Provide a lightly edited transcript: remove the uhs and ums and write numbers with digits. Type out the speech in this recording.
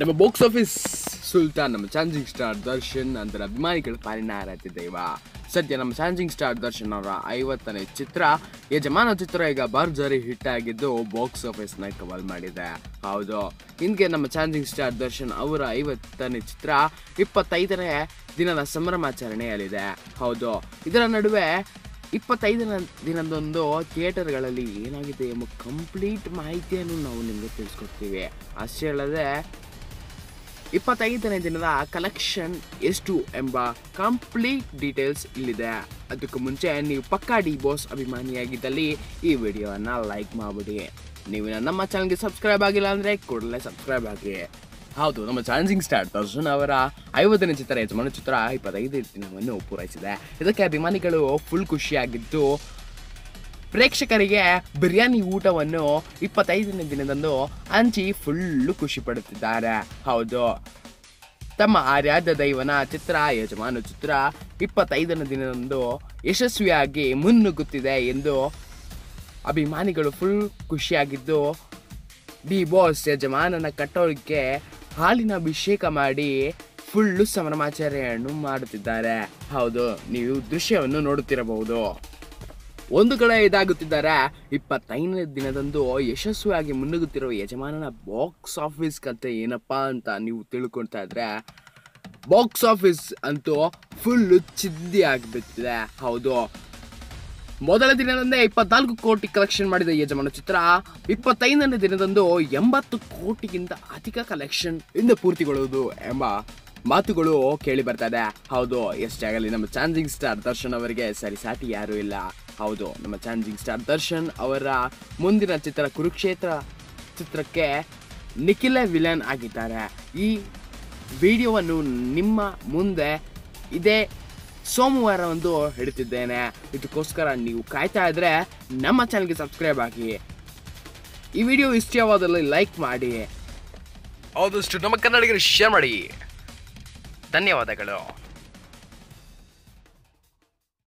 ನಮ್ಮ box office Sultan ನಮ್ಮ challenging star Darshan ಅದರ ಅಭಿಮಾನಿಗಳ ಪಾಲಿನ ಆರಾಧ್ಯ ದೈವ. ಸದ್ಯ ನಮ್ಮ ಚಾಲೆಂಜಿಂಗ್ ಸ್ಟಾರ್ ದರ್ಶನ್ ಅವರ 50ನೇ ಚಿತ್ರ ಯಜಮಾನ ಚಿತ್ರ ಈಗ ಭರ್ಜರಿ ಹಿಟ್ ಆಗಿದ್ದು ಬಾಕ್ಸ್ ಆಫೀಸ್ನ ಕವಲ್ ಮಾಡಿದೆ. ಹೌದು, ಹಿಂದೆ ನಮ್ಮ ಚಾಲೆಂಜಿಂಗ್ ಸ್ಟಾರ್ ದರ್ಶನ್ ಅವರ 50ನೇ ಚಿತ್ರ 25ನೇ ದಿನದ ಸಂಭ್ರಮಾಚರಣೆಯಲ್ಲಿದೆ. ಹೌದು, ಇದರ ನಡುವೆ 25ನೇ ದಿನದಂದು ಥಿಯೇಟರ್ಗಳಲ್ಲಿ ಏನಾಗಿದೆ ಎಂಬ ಕಂಪ್ಲೀಟ್ ಮಾಹಿತಿಯನ್ನು ನಾವು ನಿಮಗೆ ತಿಳಿಸ್ಕೊಡ್ತೀವಿ. ಅಷ್ಟೇ ಅಲ್ಲದೆ 25ನೇ ದಿನದ ಕಲೆಕ್ಷನ್ ಎಷ್ಟು ಎಂಬ ಕಂಪ್ಲೀಟ್ ಡೀಟೇಲ್ಸ್ ಇಲ್ಲಿದೆ. ಅದಕ್ಕೂ ಮುಂಚೆ ನೀವು ಪಕ್ಕಾ ಡಿ ಬಾಸ್ ಅಭಿಮಾನಿಯಾಗಿದ್ದಲ್ಲಿ ಈ ವಿಡಿಯೋವನ್ನು ಲೈಕ್ ಮಾಡಿಬಿಡಿ. ನೀವು ನಮ್ಮ ಚಾನಲ್ಗೆ ಸಬ್ಸ್ಕ್ರೈಬ್ ಆಗಿಲ್ಲ ಅಂದರೆ ಕೂಡಲೇ ಸಬ್ಸ್ಕ್ರೈಬ್ ಆಗಿ. ಹೌದು, ನಮ್ಮ ಚಾಲೆಂಜಿಂಗ್ ಸ್ಟಾರ್ ದರ್ಶನ್ ಅವರ 50ನೇ ಚಿತ್ರ ಯಜಮಾನ ಚಿತ್ರ 25 ದಿನವನ್ನು ಪೂರೈಸಿದೆ. ಇದಕ್ಕೆ ಅಭಿಮಾನಿಗಳು ಫುಲ್ ಖುಷಿಯಾಗಿದ್ದು ಪ್ರೇಕ್ಷಕರಿಗೆ ಬಿರಿಯಾನಿ ಊಟವನ್ನು 25ನೇ ದಿನದಂದು ಹಂಚಿ ಫುಲ್ಲು ಖುಷಿ ಪಡುತ್ತಿದ್ದಾರೆ. ಹೌದು, ತಮ್ಮ ಆರಾಧ್ಯ ದೈವನ ಚಿತ್ರ ಯಜಮಾನ ಚಿತ್ರ 25ನೇ ದಿನದಂದು ಯಶಸ್ವಿಯಾಗಿ ಮುನ್ನುಗ್ಗುತ್ತಿದೆ ಎಂದು ಅಭಿಮಾನಿಗಳು ಫುಲ್ ಖುಷಿಯಾಗಿದ್ದು ಡಿ ಬಾಸ್ ಯಜಮಾನನ ಕಟ್ಟೋಳಿಗೆ ಹಾಲಿನ ಅಭಿಷೇಕ ಮಾಡಿ ಫುಲ್ಲು ಸಂಭ್ರಮಾಚರಣೆಯನ್ನು ಮಾಡುತ್ತಿದ್ದಾರೆ. ಹೌದು, ನೀವು ದೃಶ್ಯವನ್ನು ನೋಡುತ್ತಿರಬಹುದು. ಒಂದು ಕಡೆ ಇದಾಗುತ್ತಿದ್ದಾರೆ 25ನೇ ದಿನದಂದು ಯಶಸ್ವಿಯಾಗಿ ಮುನ್ನುಗ್ಗುತ್ತಿರುವ ಯಜಮಾನನ ಬಾಕ್ಸ್ ಆಫೀಸ್ ಕತೆ ಏನಪ್ಪಾ ಅಂತ ನೀವು ತಿಳ್ಕೊಳ್ತಾ ಇದ್ರೆ ಬಾಕ್ಸ್ ಆಫೀಸ್ ಅಂತೂ ಫುಲ್ಲು ಚಿದ್ದಿ ಆಗಿಬಿಟ್ಟಿದೆ. ಹೌದು, ಮೊದಲ ದಿನದಂದೇ 24 ಕೋಟಿ ಕಲೆಕ್ಷನ್ ಮಾಡಿದ ಯಜಮಾನ ಚಿತ್ರ 25ನೇ ದಿನದಂದು 80 ಕೋಟಿಗಿಂತ ಅಧಿಕ ಕಲೆಕ್ಷನ್ ಇಂದ ಪೂರ್ತಿಗೊಳ್ಳುವುದು ಎಂಬ ಮಾತುಗಳು ಕೇಳಿ ಬರ್ತಾ ಇದೆ. ಹೌದು, ಎಷ್ಟೇ ಆಗಲಿ ನಮ್ಮ ಚಾಲೆಂಜಿಂಗ್ ಸ್ಟಾರ್ ದರ್ಶನ್ ಅವರಿಗೆ ಸರಿಸಾಟಿ ಯಾರೂ ಇಲ್ಲ. ಹೌದು, ನಮ್ಮ ಚಾಲೆಂಜಿಂಗ್ ಸ್ಟಾರ್ ದರ್ಶನ್ ಅವರ ಮುಂದಿನ ಚಿತ್ರ ಕುರುಕ್ಷೇತ್ರ ಚಿತ್ರಕ್ಕೆ ನಿಖಿಲೇ ವಿಲನ್ ಆಗಿದ್ದಾರೆ. ಈ ವಿಡಿಯೋವನ್ನು ನಿಮ್ಮ ಮುಂದೆ ಇದೇ ಸೋಮವಾರ ಒಂದು ಹಿಡಿತಿದ್ದೇನೆ. ಇದಕ್ಕೋಸ್ಕರ ನೀವು ಕಾಯ್ತಾ ಇದ್ರೆ ನಮ್ಮ ಚಾನಲ್ಗೆ ಸಬ್ಸ್ಕ್ರೈಬ್ ಆಗಿ. ಈ ವಿಡಿಯೋ ಇಷ್ಟವಾದಲ್ಲಿ ಲೈಕ್ ಮಾಡಿ, ಆದಷ್ಟು ನಮ್ಮ ಕನ್ನಡಿಗರಿಗೆ ಶೇರ್ ಮಾಡಿ. ಧನ್ಯವಾದಗಳು.